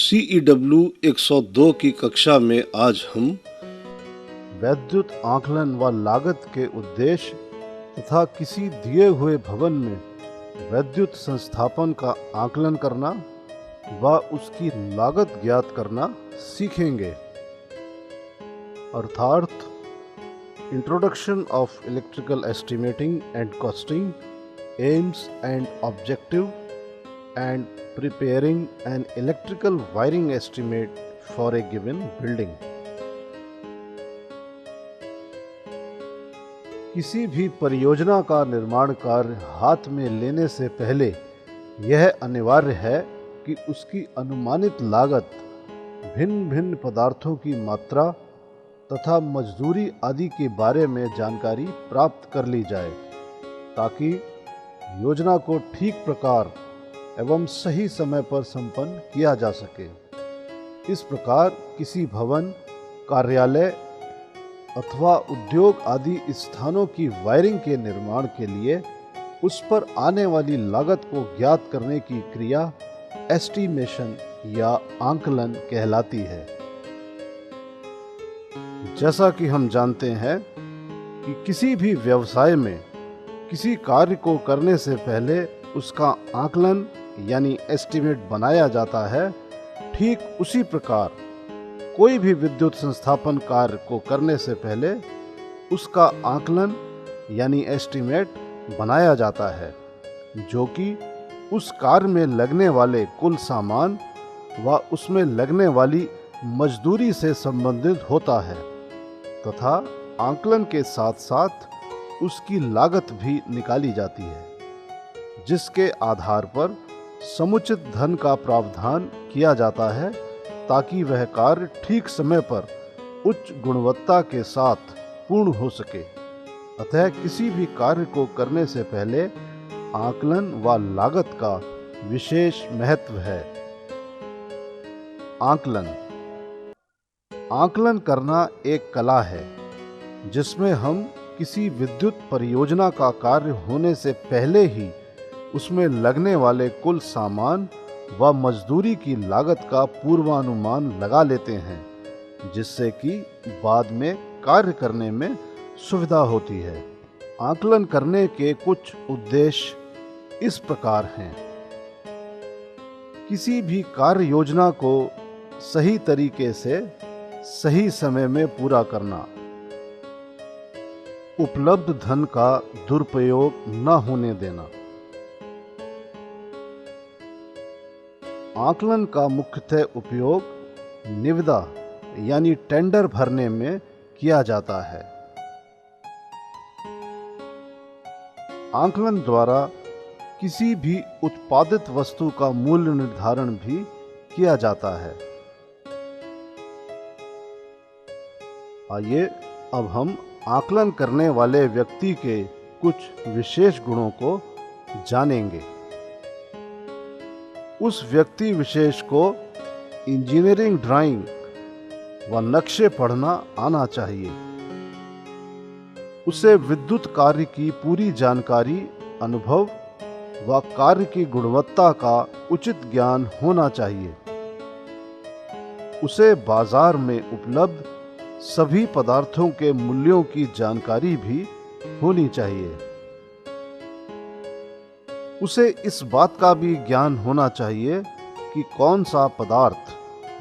CEW 102 की कक्षा में आज हम वैद्युत आकलन व लागत के उद्देश्य तथा किसी दिए हुए भवन में वैद्युत संस्थापन का आकलन करना व उसकी लागत ज्ञात करना सीखेंगे। अर्थात introduction of electrical estimating and costing, AIIMS and objective and preparing an electrical wiring estimate for a given building। किसी भी परियोजना का निर्माण कार्य हाथ में लेने से पहले यह अनिवार्य है कि उसकी अनुमानित लागत, भिन्न भिन्न पदार्थों की मात्रा तथा मजदूरी आदि के बारे में जानकारी प्राप्त कर ली जाए, ताकि योजना को ठीक प्रकार एवं सही समय पर संपन्न किया जा सके। इस प्रकार किसी भवन, कार्यालय अथवा उद्योग आदि स्थानों की वायरिंग के निर्माण के लिए उस पर आने वाली लागत को ज्ञात करने की क्रिया एस्टीमेशन या आंकलन कहलाती है। जैसा कि हम जानते हैं कि किसी भी व्यवसाय में किसी कार्य को करने से पहले उसका आकलन यानी एस्टीमेट बनाया जाता है, ठीक उसी प्रकार कोई भी विद्युत संस्थापन कार्य को करने से पहले उसका आकलन यानी एस्टीमेट बनाया जाता है, जो कि उस कार्य में लगने वाले कुल सामान व उसमें लगने वाली मजदूरी से संबंधित होता है तथा आकलन के साथ साथ उसकी लागत भी निकाली जाती है, जिसके आधार पर समुचित धन का प्रावधान किया जाता है, ताकि वह कार्य ठीक समय पर उच्च गुणवत्ता के साथ पूर्ण हो सके। अतः किसी भी कार्य को करने से पहले आकलन व लागत का विशेष महत्व है। आकलन करना एक कला है, जिसमें हम किसी विद्युत परियोजना का कार्य होने से पहले ही उसमें लगने वाले कुल सामान व मजदूरी की लागत का पूर्वानुमान लगा लेते हैं, जिससे कि बाद में कार्य करने में सुविधा होती है। आकलन करने के कुछ उद्देश्य इस प्रकार हैं। किसी भी कार्य योजना को सही तरीके से सही समय में पूरा करना, उपलब्ध धन का दुरुपयोग न होने देना। आकलन का मुख्यतः उपयोग निविदा यानी टेंडर भरने में किया जाता है। आकलन द्वारा किसी भी उत्पादित वस्तु का मूल्य निर्धारण भी किया जाता है। आइए अब हम आकलन करने वाले व्यक्ति के कुछ विशेष गुणों को जानेंगे। उस व्यक्ति विशेष को इंजीनियरिंग ड्राइंग व नक्शे पढ़ना आना चाहिए। उसे विद्युत कार्य की पूरी जानकारी, अनुभव व कार्य की गुणवत्ता का उचित ज्ञान होना चाहिए। उसे बाजार में उपलब्ध सभी पदार्थों के मूल्यों की जानकारी भी होनी चाहिए। उसे इस बात का भी ज्ञान होना चाहिए कि कौन सा पदार्थ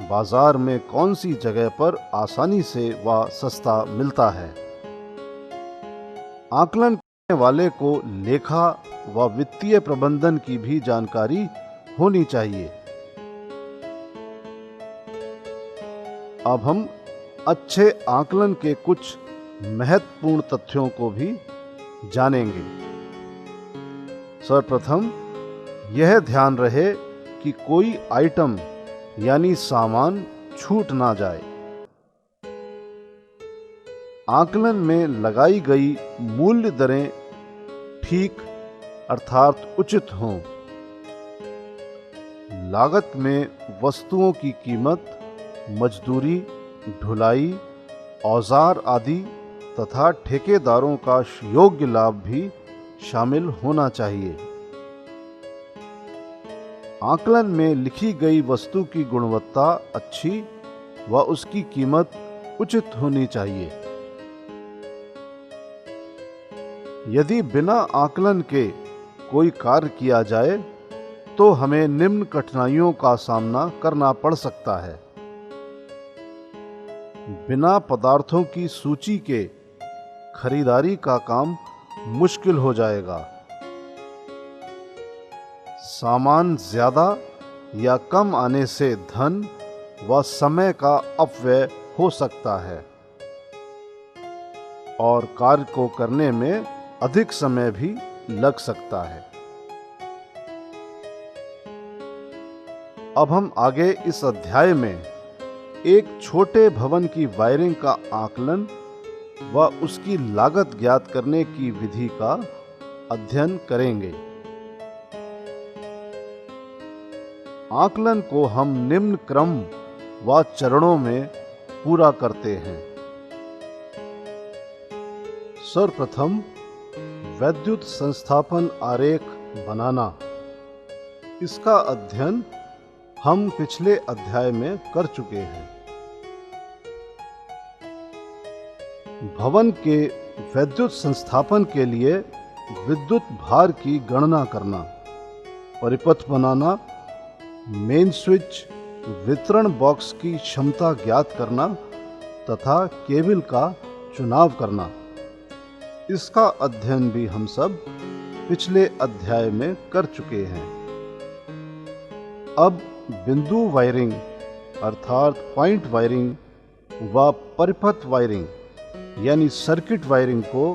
बाजार में कौन सी जगह पर आसानी से व सस्ता मिलता है। आकलन करने वाले को लेखा व वित्तीय प्रबंधन की भी जानकारी होनी चाहिए। अब हम अच्छे आकलन के कुछ महत्वपूर्ण तथ्यों को भी जानेंगे। सर्वप्रथम यह ध्यान रहे कि कोई आइटम यानी सामान छूट ना जाए। आकलन में लगाई गई मूल्य दरें ठीक अर्थात उचित हों। लागत में वस्तुओं की कीमत, मजदूरी, ढुलाई, औजार आदि तथा ठेकेदारों का योग्य लाभ भी शामिल होना चाहिए। आकलन में लिखी गई वस्तु की गुणवत्ता अच्छी व उसकी कीमत उचित होनी चाहिए। यदि बिना आकलन के कोई कार्य किया जाए तो हमें निम्न कठिनाइयों का सामना करना पड़ सकता है। बिना पदार्थों की सूची के खरीदारी का काम मुश्किल हो जाएगा। सामान ज्यादा या कम आने से धन व समय का अपव्यय हो सकता है और कार्य को करने में अधिक समय भी लग सकता है। अब हम आगे इस अध्याय में एक छोटे भवन की वायरिंग का आकलन व उसकी लागत ज्ञात करने की विधि का अध्ययन करेंगे। आकलन को हम निम्न क्रम व चरणों में पूरा करते हैं। सर्वप्रथम वैद्युत संस्थापन आरेख बनाना। इसका अध्ययन हम पिछले अध्याय में कर चुके हैं। भवन के वैद्युत संस्थापन के लिए विद्युत भार की गणना करना, परिपथ बनाना, मेन स्विच, वितरण बॉक्स की क्षमता ज्ञात करना तथा केबल का चुनाव करना। इसका अध्ययन भी हम सब पिछले अध्याय में कर चुके हैं। अब बिंदु वायरिंग अर्थात पॉइंट वायरिंग व परिपथ वायरिंग यानी सर्किट वायरिंग को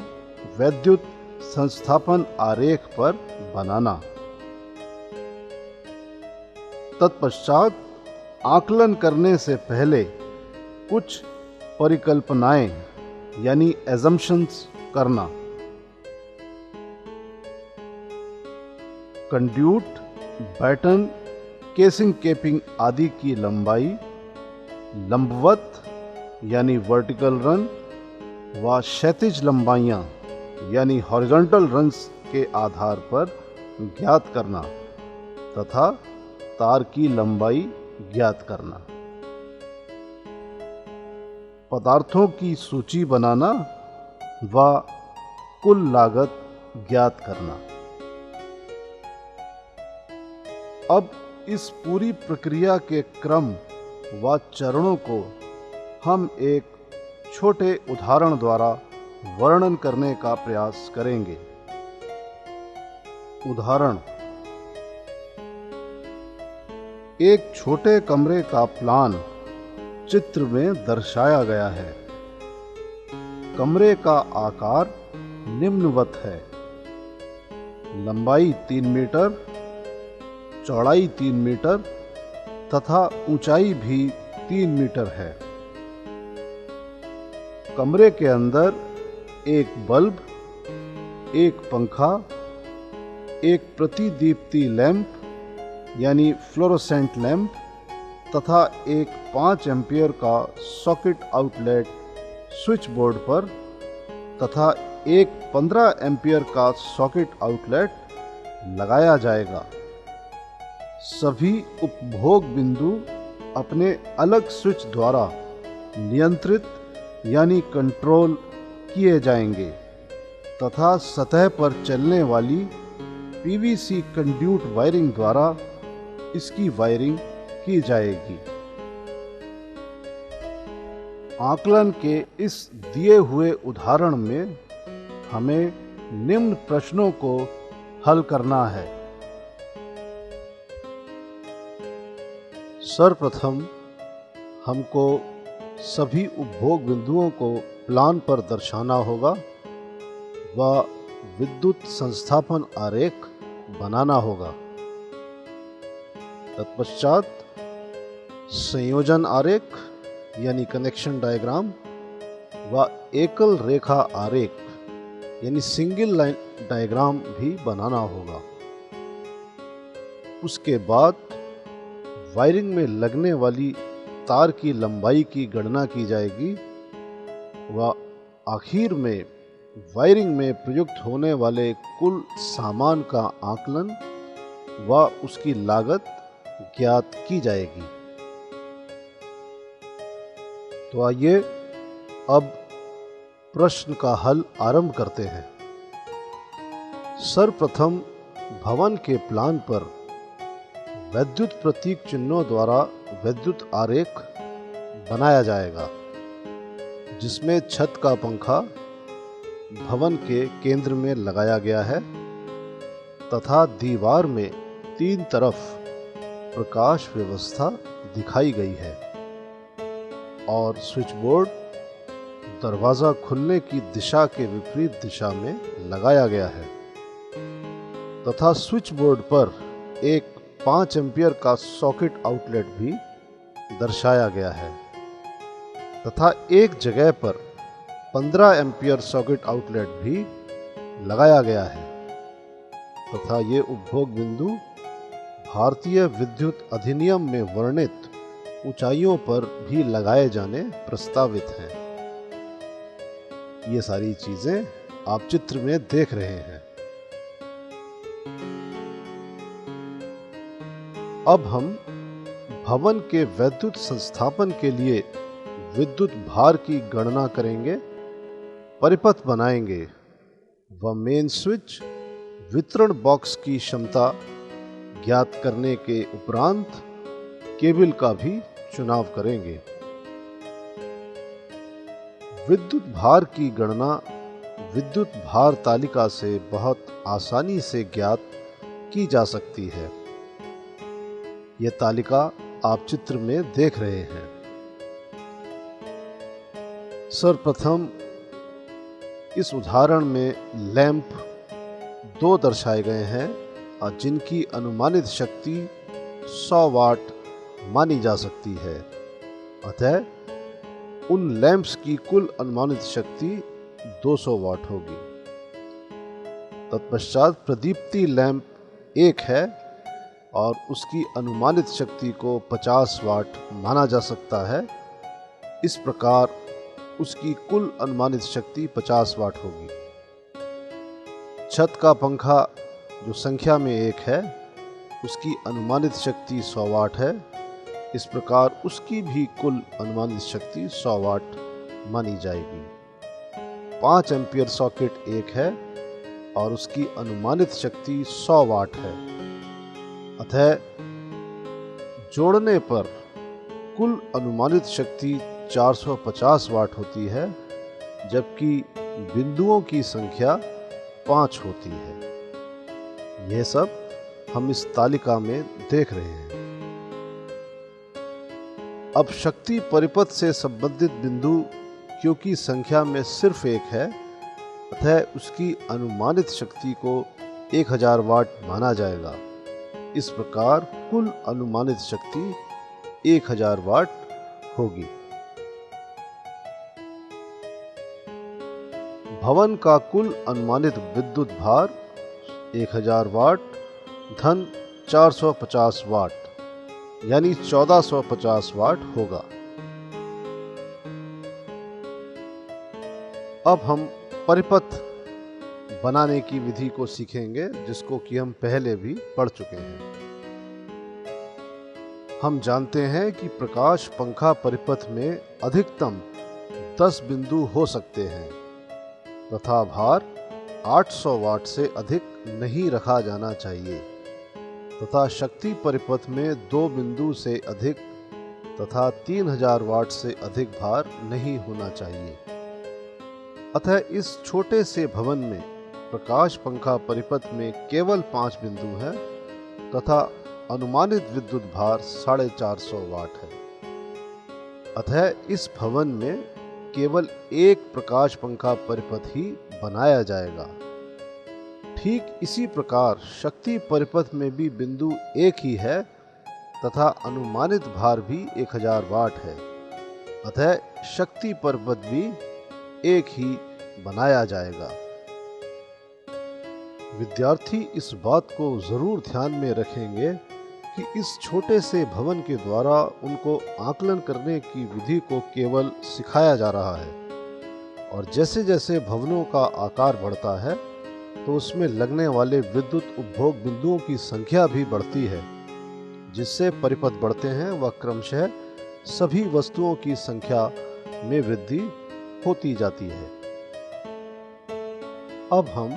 वैद्युत संस्थापन आरेख पर बनाना। तत्पश्चात आकलन करने से पहले कुछ परिकल्पनाएं यानी एजम्पशंस करना। कंड्यूट, बैटन, केसिंग केपिंग आदि की लंबाई लंबवत यानी वर्टिकल रन व क्षैतिज लंबाइयां यानी हॉरिजॉन्टल रन्स के आधार पर ज्ञात करना तथा तार की लंबाई ज्ञात करना। पदार्थों की सूची बनाना व कुल लागत ज्ञात करना। अब इस पूरी प्रक्रिया के क्रम व चरणों को हम एक छोटे उदाहरण द्वारा वर्णन करने का प्रयास करेंगे। उदाहरण: एक छोटे कमरे का प्लान चित्र में दर्शाया गया है। कमरे का आकार निम्नवत है। लंबाई 3 मीटर, चौड़ाई 3 मीटर तथा ऊंचाई भी 3 मीटर है। कमरे के अंदर एक बल्ब, एक पंखा, एक प्रतिदीप्ति लैंप यानी फ्लोरोसेंट लैंप तथा एक 5 एम्पियर का सॉकेट आउटलेट स्विच बोर्ड पर तथा एक 15 एम्पियर का सॉकेट आउटलेट लगाया जाएगा। सभी उपभोग बिंदु अपने अलग स्विच द्वारा नियंत्रित यानी कंट्रोल किए जाएंगे तथा सतह पर चलने वाली पीवीसी कंड्यूट वायरिंग द्वारा इसकी वायरिंग की जाएगी। आकलन के इस दिए हुए उदाहरण में हमें निम्न प्रश्नों को हल करना है। सर्वप्रथम हमको सभी उपभोग बिंदुओं को प्लान पर दर्शाना होगा व विद्युत संस्थापन आरेख बनाना होगा। तत्पश्चात संयोजन आरेख यानी कनेक्शन डायग्राम व एकल रेखा आरेख यानी सिंगल लाइन डायग्राम भी बनाना होगा। उसके बाद वायरिंग में लगने वाली तार की लंबाई की गणना की जाएगी व आखिर में वायरिंग में प्रयुक्त होने वाले कुल सामान का आकलन व उसकी लागत ज्ञात की जाएगी। तो आइए अब प्रश्न का हल आरंभ करते हैं। सर्वप्रथम भवन के प्लान पर वैद्युत प्रतीक चिन्हों द्वारा वैद्युत आरेख बनाया जाएगा, जिसमें छत का पंखा भवन के केंद्र में लगाया गया है तथा दीवार में 3 तरफ प्रकाश व्यवस्था दिखाई गई है और स्विच बोर्ड दरवाज़ा खुलने की दिशा के विपरीत दिशा में लगाया गया है तथा स्विच बोर्ड पर एक 5 एम्पियर का सॉकेट आउटलेट भी दर्शाया गया है तथा एक जगह पर 15 एम्पियर सॉकेट आउटलेट भी लगाया गया है तथा ये उपभोग बिंदु भारतीय विद्युत अधिनियम में वर्णित ऊंचाइयों पर भी लगाए जाने प्रस्तावित हैं। ये सारी चीजें आप चित्र में देख रहे हैं। अब हम भवन के वैद्युत संस्थापन के लिए विद्युत भार की गणना करेंगे, परिपथ बनाएंगे व मेन स्विच वितरण बॉक्स की क्षमता ज्ञात करने के उपरांत केबल का भी चुनाव करेंगे। विद्युत भार की गणना विद्युत भार तालिका से बहुत आसानी से ज्ञात की जा सकती है। यह तालिका आप चित्र में देख रहे हैं। सर्वप्रथम इस उदाहरण में लैंप 2 दर्शाए गए हैं और जिनकी अनुमानित शक्ति 100 वाट मानी जा सकती है। अतः उन लैंप्स की कुल अनुमानित शक्ति 200 वाट होगी। तत्पश्चात प्रदीप्ति लैंप 1 है और उसकी अनुमानित शक्ति को 50 वाट माना जा सकता है। इस प्रकार उसकी कुल अनुमानित शक्ति 50 वाट होगी। छत का पंखा जो संख्या में 1 है, उसकी अनुमानित शक्ति 100 वाट है। इस प्रकार उसकी भी कुल अनुमानित शक्ति 100 वाट मानी जाएगी। 5 एम्पियर सॉकेट 1 है और उसकी अनुमानित शक्ति 100 वाट है। अतः जोड़ने पर कुल अनुमानित शक्ति 450 वाट होती है, जबकि बिंदुओं की संख्या 5 होती है। यह सब हम इस तालिका में देख रहे हैं। अब शक्ति परिपथ से संबंधित बिंदु क्योंकि संख्या में सिर्फ 1 है, अतः उसकी अनुमानित शक्ति को 1000 वाट माना जाएगा। इस प्रकार कुल अनुमानित शक्ति 1000 वाट होगी। भवन का कुल अनुमानित विद्युत भार 1000 वाट धन 450 वाट यानी 1450 वाट होगा। अब हम परिपथ बनाने की विधि को सीखेंगे, जिसको कि हम पहले भी पढ़ चुके हैं। हम जानते हैं कि प्रकाश पंखा परिपथ में अधिकतम 10 बिंदु हो सकते हैं तथा भार 800 वाट से अधिक नहीं रखा जाना चाहिए तथा शक्ति परिपथ में 2 बिंदु से अधिक तथा 3000 वाट से अधिक भार नहीं होना चाहिए। अतः इस छोटे से भवन में प्रकाश पंखा परिपथ में केवल 5 बिंदु हैं तथा अनुमानित विद्युत भार 450 वाट है। अतः इस भवन में केवल एक प्रकाश पंखा परिपथ ही बनाया जाएगा। ठीक इसी प्रकार शक्ति परिपथ में भी बिंदु एक ही है तथा अनुमानित भार भी 1000 वाट है। अतः शक्ति परिपथ भी एक ही बनाया जाएगा। विद्यार्थी इस बात को जरूर ध्यान में रखेंगे कि इस छोटे से भवन के द्वारा उनको आकलन करने की विधि को केवल सिखाया जा रहा है और जैसे जैसे भवनों का आकार बढ़ता है तो उसमें लगने वाले विद्युत उपभोग बिंदुओं की संख्या भी बढ़ती है, जिससे परिपथ बढ़ते हैं व क्रमशः सभी वस्तुओं की संख्या में वृद्धि होती जाती है। अब हम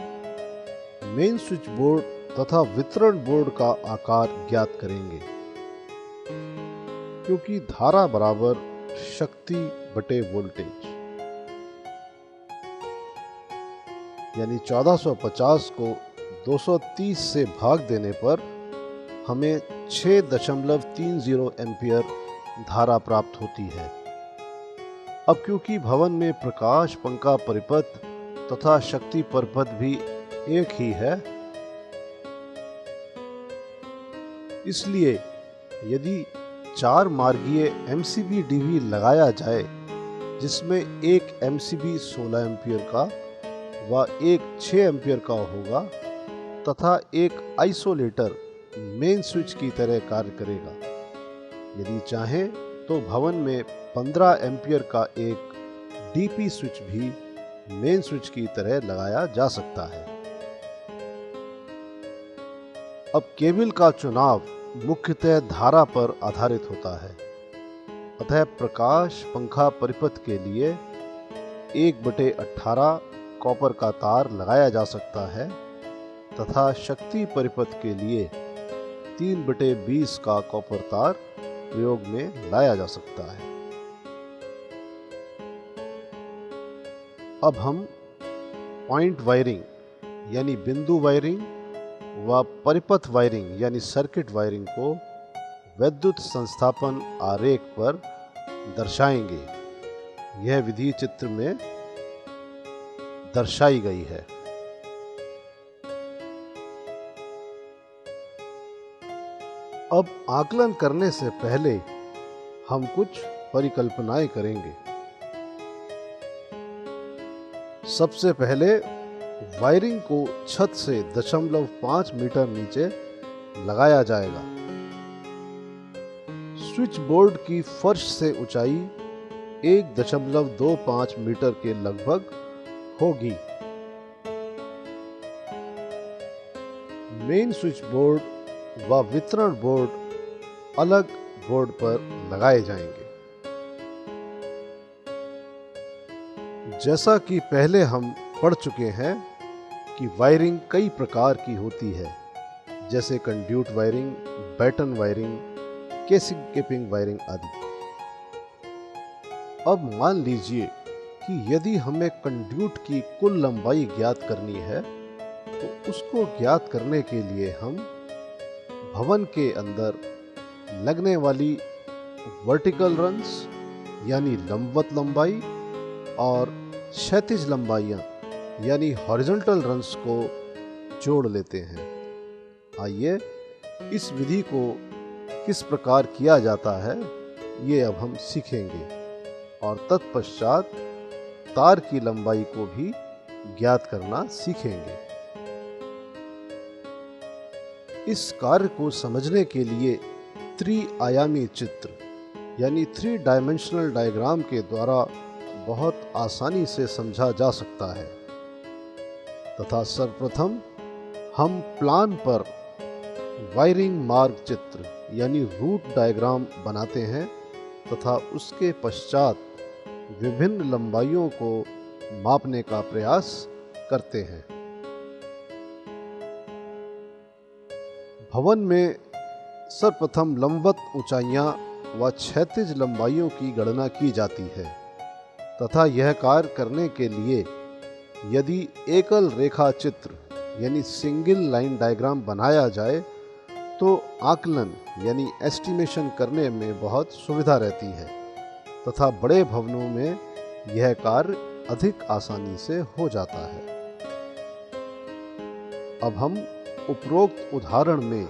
मेन स्विच बोर्ड तथा वितरण बोर्ड का आकार ज्ञात करेंगे, क्योंकि धारा बराबर शक्ति बटे वोल्टेज, यानी 1450 को 230 से भाग देने पर हमें 6.30 एम्पियर धारा प्राप्त होती है। अब क्योंकि भवन में प्रकाश पंखा परिपथ तथा शक्ति परिपथ भी एक ही है, इसलिए यदि 4 मार्गीय MCB DV लगाया जाए, जिसमें एक MCB 16 एम्पियर का व एक 6 एम्पियर का होगा तथा एक आइसोलेटर मेन स्विच की तरह कार्य करेगा। यदि चाहें तो भवन में 15 एम्पियर का एक DP स्विच भी मेन स्विच की तरह लगाया जा सकता है। अब केबल का चुनाव मुख्यतः धारा पर आधारित होता है, अतः प्रकाश पंखा परिपथ के लिए 1/18 कॉपर का तार लगाया जा सकता है तथा शक्ति परिपथ के लिए 3/20 का कॉपर तार प्रयोग में लाया जा सकता है। अब हम पॉइंट वायरिंग यानी बिंदु वायरिंग व परिपथ वायरिंग यानी सर्किट वायरिंग को विद्युत संस्थापन आरेख पर दर्शाएंगे। यह विधि चित्र में दर्शाई गई है। अब आकलन करने से पहले हम कुछ परिकल्पनाएं करेंगे। सबसे पहले वायरिंग को छत से 0.5 मीटर नीचे लगाया जाएगा। स्विच बोर्ड की फर्श से ऊंचाई 1.25 मीटर के लगभग होगी। मेन स्विच बोर्ड व वितरण बोर्ड अलग बोर्ड पर लगाए जाएंगे। जैसा कि पहले हम पढ़ चुके हैं कि वायरिंग कई प्रकार की होती है, जैसे conduit wiring, batten wiring, casing capping wiring आदि। अब मान लीजिए कि यदि हमें कंड्यूट की कुल लंबाई ज्ञात करनी है, तो उसको ज्ञात करने के लिए हम भवन के अंदर लगने वाली वर्टिकल रन्स यानी लंबवत लंबाई और क्षैतिज लंबाइयां यानी हॉरिजॉन्टल रन्स को जोड़ लेते हैं। आइए इस विधि को किस प्रकार किया जाता है ये अब हम सीखेंगे और तत्पश्चात तार की लंबाई को भी ज्ञात करना सीखेंगे। इस कार्य को समझने के लिए त्रि-आयामी चित्र यानी 3 डायमेंशनल डायग्राम के द्वारा बहुत आसानी से समझा जा सकता है तथा सर्वप्रथम हम प्लान पर वायरिंग मार्ग चित्र यानी रूट डायग्राम बनाते हैं तथा उसके पश्चात विभिन्न लंबाइयों को मापने का प्रयास करते हैं। भवन में सर्वप्रथम लंबवत ऊंचाइयां व क्षैतिज लंबाइयों की गणना की जाती है तथा यह कार्य करने के लिए यदि एकल रेखा चित्र यानी सिंगल लाइन डायग्राम बनाया जाए तो आकलन यानी एस्टिमेशन करने में बहुत सुविधा रहती है तथा बड़े भवनों में यह कार्य अधिक आसानी से हो जाता है। अब हम उपरोक्त उदाहरण में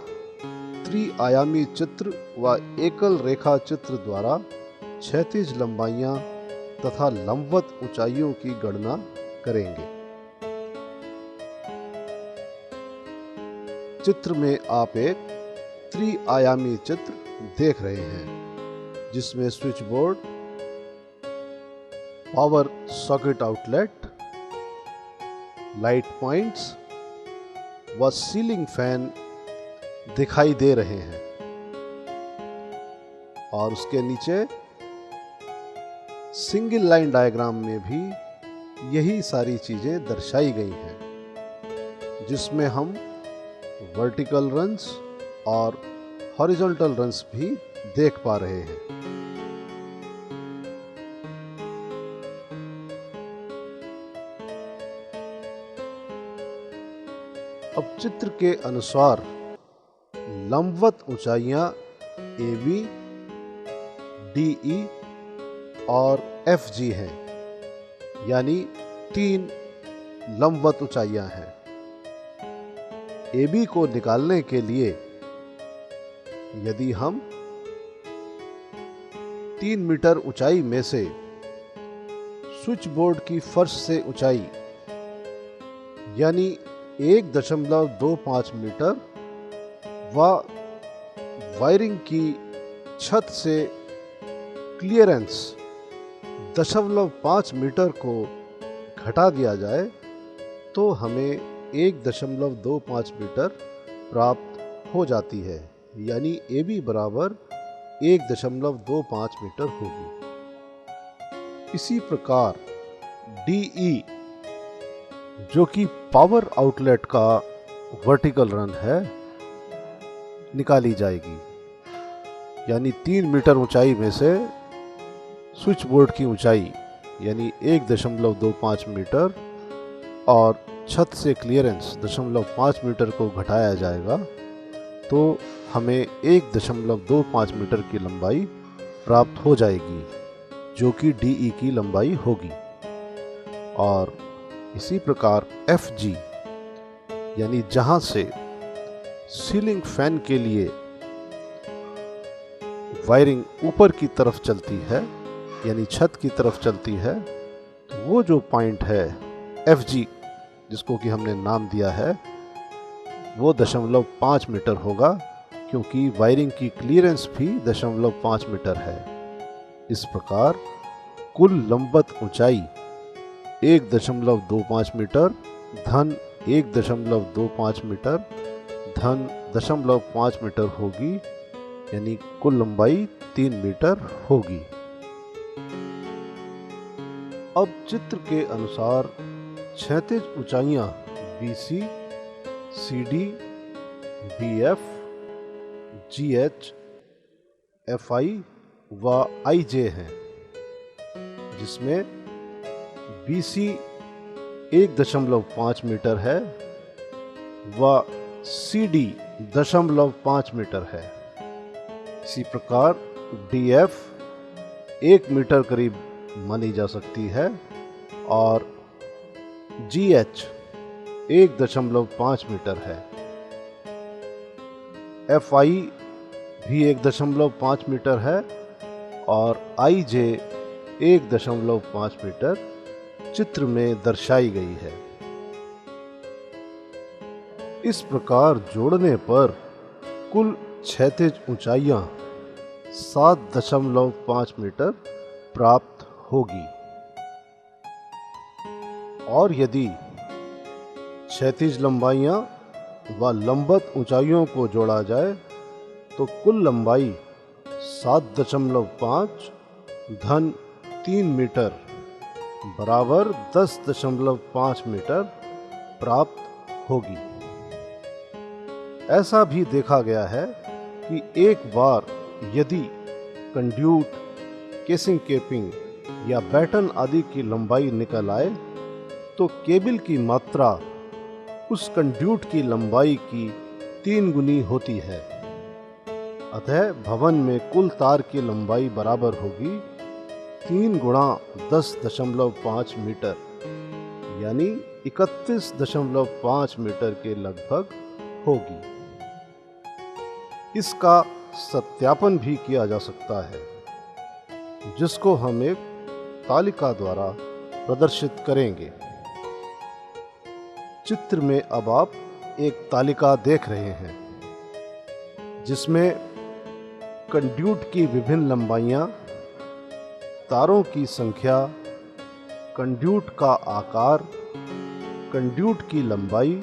त्रि-आयामी चित्र व एकल रेखा चित्र द्वारा क्षैतिज लंबाइयां तथा लंबवत ऊंचाइयों की गणना करेंगे। चित्र में आप एक त्रि-आयामी चित्र देख रहे हैं जिसमें switch board, power socket outlet, light points व सीलिंग फैन दिखाई दे रहे हैं और उसके नीचे सिंगल लाइन डायग्राम में भी यही सारी चीजें दर्शाई गई हैं, जिसमें हम वर्टिकल रन्स और हॉरिजॉन्टल रन्स भी देख पा रहे हैं। अब चित्र के अनुसार लंबवत ऊंचाइयां AB, DE और FG हैं, यानी 3 लंबवत ऊंचाइयां हैं। AB को निकालने के लिए यदि हम 3 मीटर ऊंचाई में से स्विच बोर्ड की फर्श से ऊंचाई यानी 1.25 मीटर व वायरिंग की छत से क्लियरेंस 0.5 मीटर को घटा दिया जाए तो हमें 1.25 मीटर प्राप्त हो जाती है, यानी AB बराबर 1.25 मीटर होगी। इसी प्रकार DE जो कि पावर आउटलेट का वर्टिकल रन है निकाली जाएगी, यानी 3 मीटर ऊंचाई में से स्विच बोर्ड की ऊंचाई यानी 1.25 मीटर और छत से क्लियरेंस 0.5 मीटर को घटाया जाएगा तो हमें 1.25 मीटर की लंबाई प्राप्त हो जाएगी, जो कि DE की लंबाई होगी। और इसी प्रकार FG यानी जहां से सीलिंग फैन के लिए वायरिंग ऊपर की तरफ चलती है यानी छत की तरफ चलती है, तो वो जो पॉइंट है FG जिसको कि हमने नाम दिया है वो 0.5 मीटर होगा, क्योंकि वायरिंग की क्लियरेंस भी 0.5 मीटर है। इस प्रकार कुल लंबवत ऊंचाई 1.25 मीटर धन 1.25 मीटर धन 0.5 मीटर होगी, यानी कुल लंबाई 3 मीटर होगी। अब चित्र के अनुसार क्षैतिज ऊंचाइयां BC, CD, BF, GH, FI व IJ हैं, जिसमें BC 1.5 मीटर है व CD 0.5 मीटर है। इसी प्रकार DF 1 मीटर करीब मानी जा सकती है और GH 1.5 मीटर है। FI भी 1.5 मीटर है और IJ 1.5 मीटर चित्र में दर्शाई गई है। इस प्रकार जोड़ने पर कुल क्षैतिज ऊंचाइयां 7.5 मीटर प्राप्त होगी। और यदि क्षैतिज लंबाइयां व लंबवत ऊंचाइयों को जोड़ा जाए तो कुल लंबाई 7.5 धन 3 मीटर बराबर 10.5 मीटर प्राप्त होगी। ऐसा भी देखा गया है कि एक बार यदि कंड्यूट, केसिंग केपिंग या बैटन आदि की लंबाई निकल आए तो केबल की मात्रा उस कंड्यूट की लंबाई की 3 गुनी होती है। अतः भवन में कुल तार की लंबाई बराबर होगी 3 गुणा 10.5 मीटर, यानी 31.5 मीटर के लगभग होगी। इसका सत्यापन भी किया जा सकता है, जिसको हम एक तालिका द्वारा प्रदर्शित करेंगे। चित्र में अब आप एक तालिका देख रहे हैं, जिसमें कंड्यूट की विभिन्न लंबाइयां, तारों की संख्या, कंड्यूट का आकार, कंड्यूट की लंबाई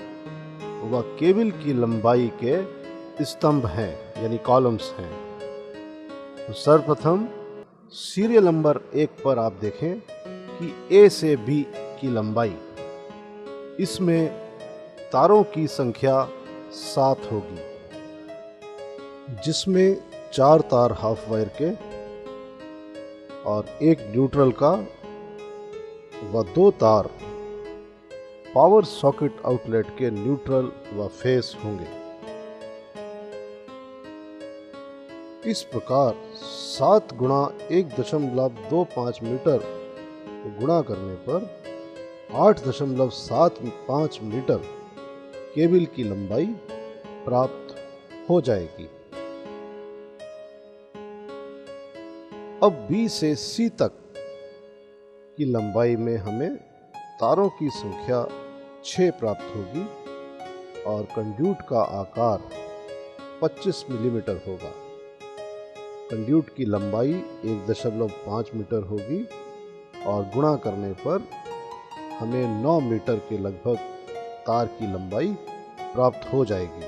व केबल की लंबाई के स्तंभ हैं यानी कॉलम्स हैं। तो सर्वप्रथम सीरियल नंबर 1 पर आप देखें कि ए से बी की लंबाई, इसमें तारों की संख्या 7 होगी, जिसमें 4 तार हाफ वायर के और 1 न्यूट्रल का व 2 तार पावर सॉकेट आउटलेट के न्यूट्रल व फेस होंगे। इस प्रकार 7 गुणा 1.25 मीटर को गुणा करने पर 8.75 मीटर केबल की लंबाई प्राप्त हो जाएगी। अब बी से सी तक की लंबाई में हमें तारों की संख्या 6 प्राप्त होगी और कंड्यूट का आकार 25 मिलीमीटर होगा। कंड्यूट की लंबाई 1.5 मीटर होगी और गुणा करने पर हमें 9 मीटर के लगभग तार की लंबाई प्राप्त हो जाएगी।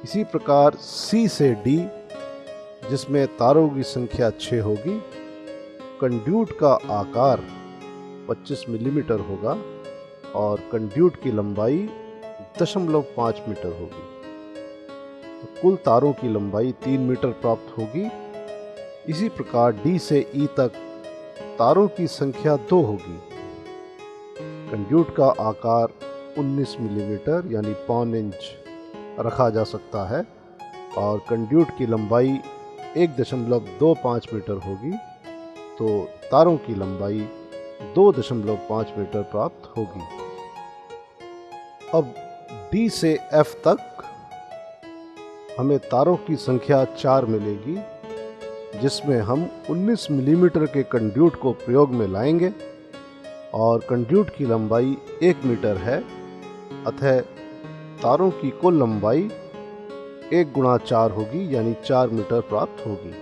इसी प्रकार सी से डी, जिसमें तारों की संख्या 6 होगी, कंड्यूट का आकार 25 मिलीमीटर होगा और कंड्यूट की लंबाई 0.5 मीटर होगी। तो कुल तारों की लंबाई 3 मीटर प्राप्त होगी। इसी प्रकार डी से ई तक तारों की संख्या 2 होगी। कंड्यूट का आकार 19 मिलीमीटर यानी 1.25 इंच रखा जा सकता है और कंड्यूट की लंबाई 1.25 मीटर होगी। तो तारों की लंबाई 2.5 मीटर प्राप्त होगी। अब डी से एफ तक हमें तारों की संख्या 4 मिलेगी, जिसमें हम 19 मिलीमीटर के कंड्यूट को प्रयोग में लाएंगे और कंड्यूट की लंबाई 1 मीटर है, अतः तारों की कुल लंबाई 1 गुणा 4 होगी यानी 4 मीटर प्राप्त होगी।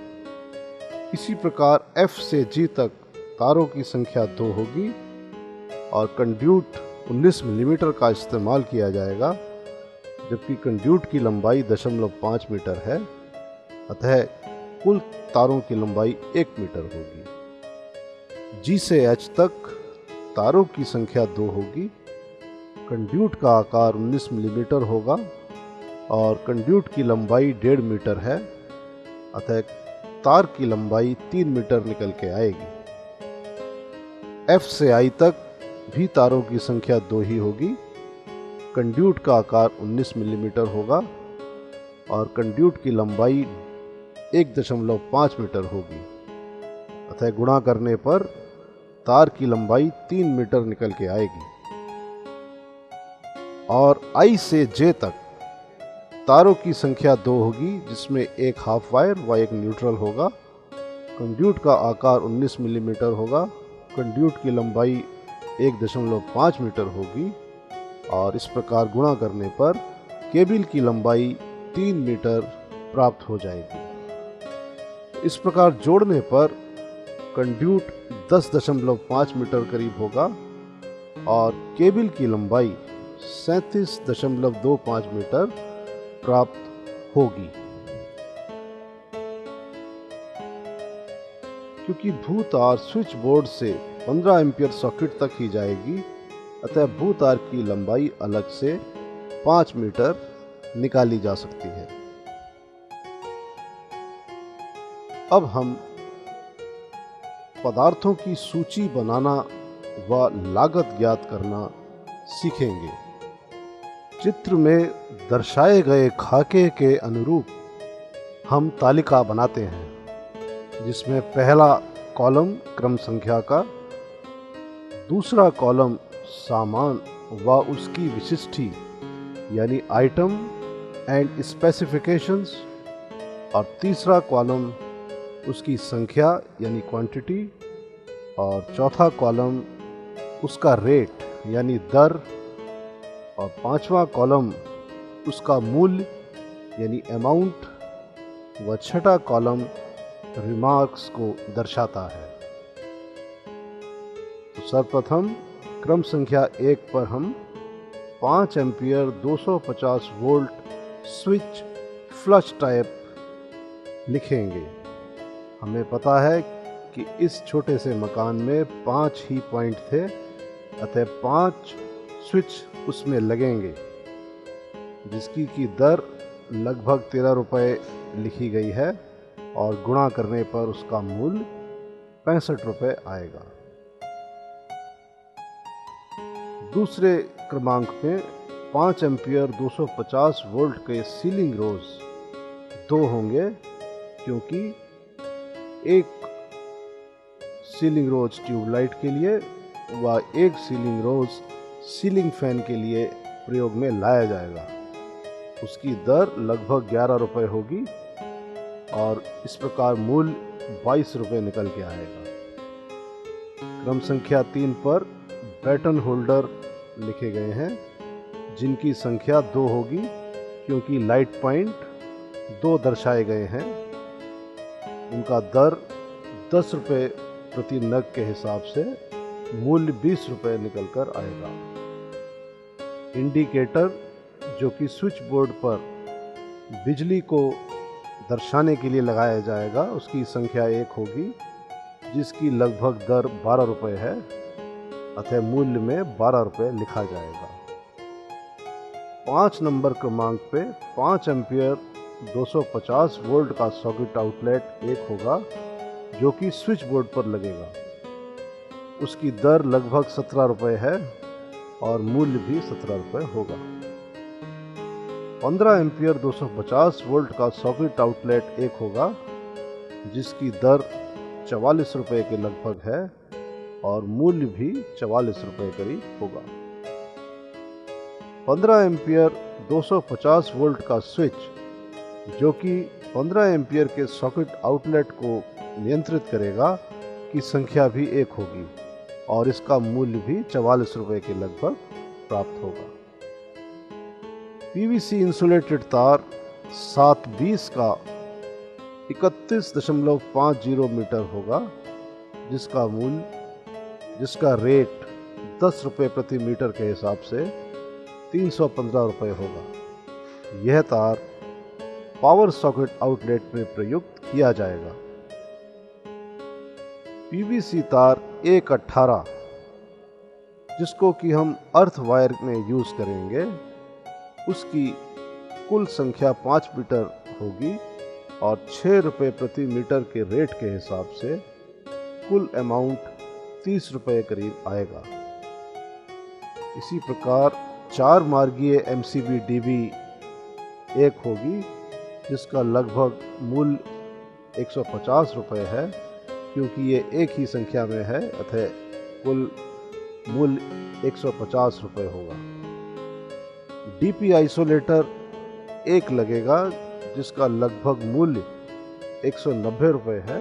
इसी प्रकार F से G तक तारों की संख्या 2 होगी और कंड्यूट 19 मिलीमीटर का इस्तेमाल किया जाएगा, जबकि कंड्यूट की लंबाई 0.5 मीटर है, अतः कुल तारों की लंबाई 1 मीटर होगी। G से H तक तारों की संख्या 2 होगी। कंड्यूट का आकार 19 मिलीमीटर होगा और कंड्यूट की लंबाई 1.5 मीटर है, अतः तार की लंबाई 3 मीटर निकल के आएगी। F से I तक भी तारों की संख्या 2 ही होगी। कंड्यूट का आकार 19 मिलीमीटर होगा और कंड्यूट की लंबाई 1.5 मीटर होगी, अतः गुणा करने पर तार की लंबाई 3 मीटर निकल के आएगी। और I से J तक तारों की संख्या 2 होगी, जिसमें 1 हाफ वायर व 1 न्यूट्रल होगा। कंड्यूट का आकार 19 मिलीमीटर होगा। कंड्यूट की लंबाई 1.5 मीटर होगी और इस प्रकार गुणा करने पर केबल की लंबाई 3 मीटर प्राप्त हो जाएगी। इस प्रकार जोड़ने पर कंड्यूट 10.5 मीटर करीब होगा और केबल की लंबाई 37.25 मीटर प्राप्त होगी। क्योंकि भूतार स्विच बोर्ड से 15 एम्पियर सॉकेट तक ही जाएगी, अतः भूतार की लंबाई अलग से 5 मीटर निकाली जा सकती है। अब हम पदार्थों की सूची बनाना व लागत ज्ञात करना सीखेंगे। चित्र में दर्शाए गए खाके के अनुरूप हम तालिका बनाते हैं, जिसमें पहला कॉलम क्रम संख्या का, दूसरा कॉलम सामान व उसकी विशिष्टि यानी आइटम एंड स्पेसिफिकेशंस और तीसरा कॉलम उसकी संख्या यानी क्वांटिटी और चौथा कॉलम उसका रेट यानी दर और पांचवा कॉलम उसका मूल्य यानी अमाउंट व छठा कॉलम रिमार्क्स को दर्शाता है। तो सर्वप्रथम क्रम संख्या 1 पर हम 5 ampere 250 volt switch flush type लिखेंगे। हमें पता है कि इस छोटे से मकान में 5 ही पॉइंट थे, अतः 5 स्विच उसमें लगेंगे, जिसकी की दर लगभग 13 रुपये लिखी गई है और गुणा करने पर उसका मूल्य 65 रुपये आएगा। दूसरे क्रमांक में 5 एम्पियर 250 वोल्ट के सीलिंग रोज 2 होंगे, क्योंकि एक सीलिंग रोज ट्यूबलाइट के लिए व एक सीलिंग रोज सीलिंग फैन के लिए प्रयोग में लाया जाएगा। उसकी दर लगभग 11 रुपये होगी और इस प्रकार मूल्य 22 रुपये निकल के आएगा। क्रम संख्या 3 पर बैटन होल्डर लिखे गए हैं, जिनकी संख्या 2 होगी, क्योंकि लाइट पॉइंट 2 दर्शाए गए हैं। उनका दर 10 रुपये प्रति नग के हिसाब से मूल्य 20 रुपये निकल कर आएगा। इंडिकेटर जो कि स्विच बोर्ड पर बिजली को दर्शाने के लिए लगाया जाएगा, उसकी संख्या 1 होगी, जिसकी लगभग दर 12 रुपये है, अतः मूल्य में 12 रुपये लिखा जाएगा। 5 नंबर क्रमांक पे 5 एम्पियर 250 वोल्ट का सॉकेट आउटलेट 1 होगा, जो कि स्विच बोर्ड पर लगेगा। उसकी दर लगभग 17 रुपये है और मूल्य भी 17 रुपये होगा। 15 एम्पियर 250 वोल्ट का सॉकेट आउटलेट 1 होगा, जिसकी दर 44 रुपये के लगभग है और मूल्य भी 44 रुपये करीब होगा। 15 एम्पियर 250 वोल्ट का स्विच, जो कि 15 एम्पियर के सॉकेट आउटलेट को नियंत्रित करेगा, की संख्या भी 1 होगी और इसका मूल्य भी 44 रुपये के लगभग प्राप्त होगा। पीवीसी इंसुलेटेड तार 720 का 31.50 मीटर होगा, जिसका रेट 10 रुपये प्रति मीटर के हिसाब से 315 रुपये होगा। यह तार पावर सॉकेट आउटलेट में प्रयुक्त किया जाएगा। पीवीसी तार 118, जिसको कि हम अर्थ वायर में यूज करेंगे, उसकी कुल संख्या 5 मीटर होगी और 6 रुपये प्रति मीटर के रेट के हिसाब से कुल अमाउंट 30 रुपये करीब आएगा। इसी प्रकार 4 मार्गीय MCB DB 1 होगी, जिसका लगभग मूल्य 150 रुपये है, क्योंकि ये एक ही संख्या में है, अतः कुल मूल्य 150 रुपये होगा। DP आइसोलेटर 1 लगेगा, जिसका लगभग मूल्य 190 रुपये है,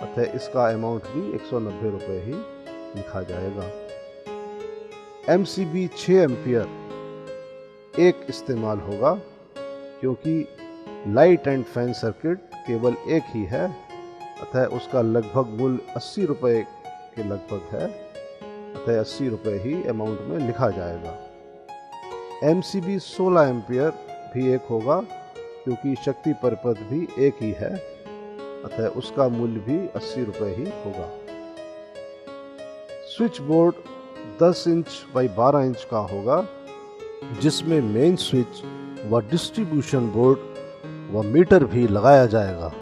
अतः इसका अमाउंट भी 190 रुपये ही लिखा जाएगा। MCB 6 एम्पियर 1 इस्तेमाल होगा, क्योंकि लाइट एंड फैन सर्किट केवल 1 ही है, अतः उसका लगभग मूल्य 80 रुपये के लगभग है, अतः 80 रुपये ही अमाउंट में लिखा जाएगा। MCB 16 एम्पियर भी 1 होगा, क्योंकि शक्ति परिपथ भी 1 ही है, अतः उसका मूल्य भी 80 रुपये ही होगा। Switch board 10 inch by 12 inch का होगा, जिसमें मेन स्विच व डिस्ट्रीब्यूशन बोर्ड व मीटर भी लगाया जाएगा,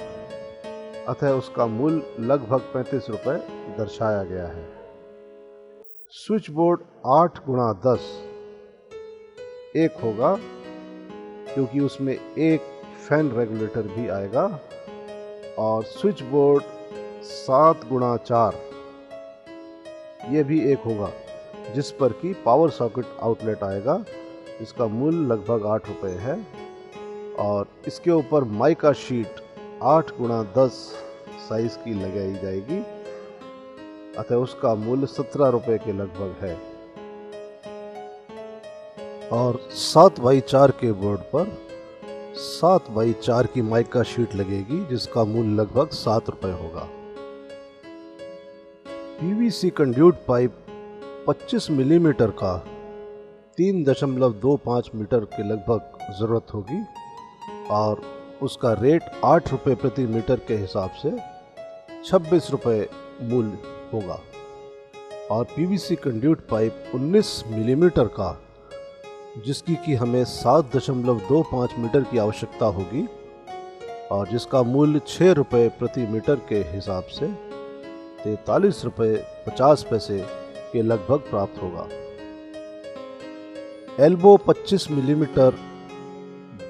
अतः उसका मूल्य लगभग 35 रुपये दर्शाया गया है। स्विच बोर्ड 8x10 1 होगा, क्योंकि उसमें एक फैन रेगुलेटर भी आएगा, और स्विच बोर्ड 7x4 ये भी 1 होगा, जिस पर कि पावर सॉकेट आउटलेट आएगा, इसका मूल्य लगभग 8 रुपये है, और इसके ऊपर माइका शीट 8x10 साइज की लगाई जाएगी, अतः उसका मूल्य 17 रुपये के लगभग है। और 7x4 के बोर्ड पर 7x4 की माइका शीट लगेगी, जिसका मूल्य लगभग 7 रुपये होगा। PVC कंड्यूट पाइप 25 मिलीमीटर का 3.25 मीटर के लगभग ज़रूरत होगी और उसका रेट 8 रुपये प्रति मीटर के हिसाब से 26 रुपये मूल्य होगा। और पीवीसी कंड्यूट पाइप 19 मिलीमीटर का, जिसकी कि हमें 7.25 मीटर की आवश्यकता होगी और जिसका मूल्य 6 रुपये प्रति मीटर के हिसाब से 43 रुपये 50 पैसे के लगभग प्राप्त होगा। एल्बो 25 मिलीमीटर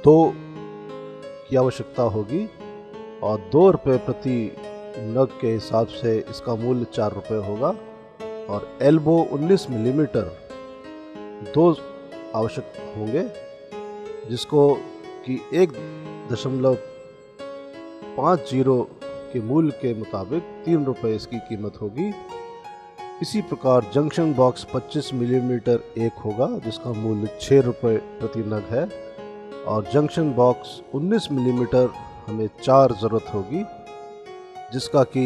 2 की आवश्यकता होगी और 2 रुपये प्रति नग के हिसाब से इसका मूल्य 4 रुपये होगा। और एल्बो 19 मिलीमीटर 2 आवश्यक होंगे, जिसको कि 1.50 के मूल्य के मुताबिक 3 रुपये इसकी कीमत होगी। इसी प्रकार जंक्शन बॉक्स 25 मिलीमीटर 1 होगा, जिसका मूल्य 6 रुपये प्रति नग है। और जंक्शन बॉक्स 19 मिलीमीटर हमें 4 ज़रूरत होगी, जिसका कि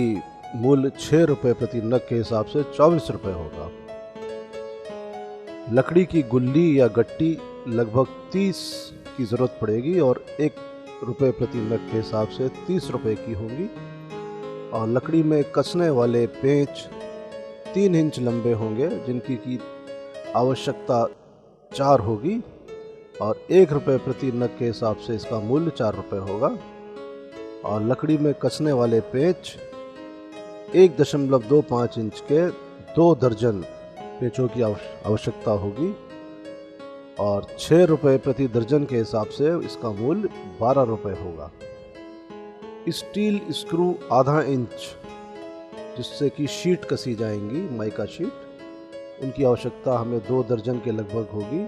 मूल्य 6 रुपये प्रति नग के हिसाब से 24 रुपये होगा। लकड़ी की गुल्ली या गट्टी लगभग 30 की ज़रूरत पड़ेगी और 1 रुपये प्रति नग के हिसाब से 30 रुपये की होंगी। और लकड़ी में कसने वाले पेंच 3 इंच लंबे होंगे, जिनकी की आवश्यकता 4 होगी और 1 रुपये प्रति नग के हिसाब से इसका मूल्य 4 रुपये होगा। और लकड़ी में कसने वाले पेंच 1.25 इंच के 2 दर्जन पेंचों की आवश्यकता होगी और 6 रुपये प्रति दर्जन के हिसाब से इसका मूल्य 12 रुपये होगा। स्टील स्क्रू आधा इंच, जिससे कि शीट कसी जाएंगी, माइका शीट, उनकी आवश्यकता हमें 2 दर्जन के लगभग होगी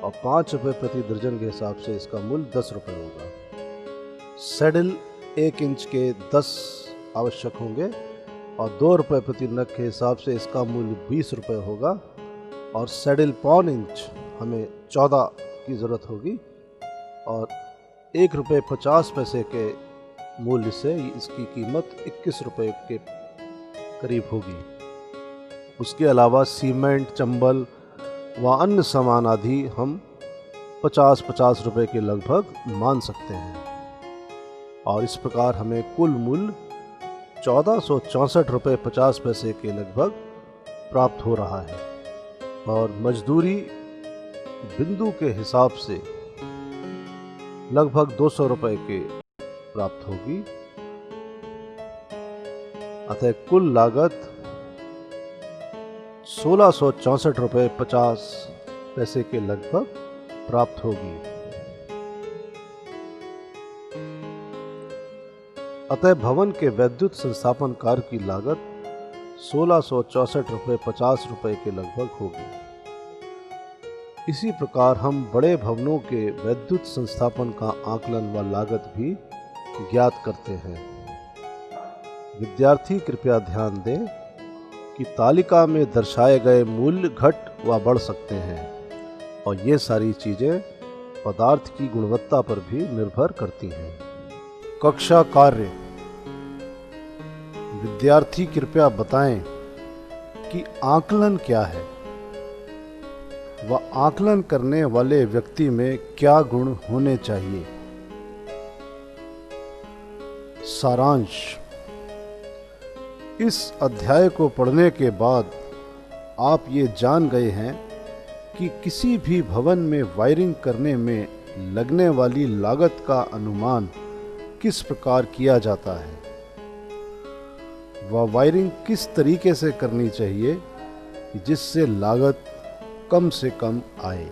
और 5 रुपये प्रति दर्जन के हिसाब से इसका मूल्य 10 रुपये होगा। सैडल 1 इंच के 10 आवश्यक होंगे और 2 रुपये प्रति नग के हिसाब से इसका मूल्य 20 रुपये होगा। और सैडल 1.25 इंच हमें 14 की ज़रूरत होगी और 1 रुपये 50 पैसे के मूल्य से इसकी कीमत 21 रुपये के करीब होगी। उसके अलावा सीमेंट, चंबल व अन्य सामान आदि हम 50-50 रुपये के लगभग मान सकते हैं। और इस प्रकार हमें कुल मूल्य 1464 रुपये 50 पैसे के लगभग प्राप्त हो रहा है। और मजदूरी बिंदु के हिसाब से लगभग 200 रुपये के प्राप्त होगी। अतः कुल लागत 1664 रुपये 50 पैसे के लगभग प्राप्त होगी। अतः भवन के वैद्युत संस्थापन कार्य की लागत 1664 रुपये 50 रुपये के लगभग होगी। इसी प्रकार हम बड़े भवनों के वैद्युत संस्थापन का आकलन व लागत भी ज्ञात करते हैं। विद्यार्थी कृपया ध्यान दें कि तालिका में दर्शाए गए मूल्य घट व बढ़ सकते हैं और ये सारी चीज़ें पदार्थ की गुणवत्ता पर भी निर्भर करती हैं। कक्षा कार्य। विद्यार्थी कृपया बताएं कि आकलन क्या है व आकलन करने वाले व्यक्ति में क्या गुण होने चाहिए। सारांश। इस अध्याय को पढ़ने के बाद आप ये जान गए हैं कि किसी भी भवन में वायरिंग करने में लगने वाली लागत का अनुमान किस प्रकार किया जाता है व वायरिंग किस तरीके से करनी चाहिए जिससे लागत कम से कम आए।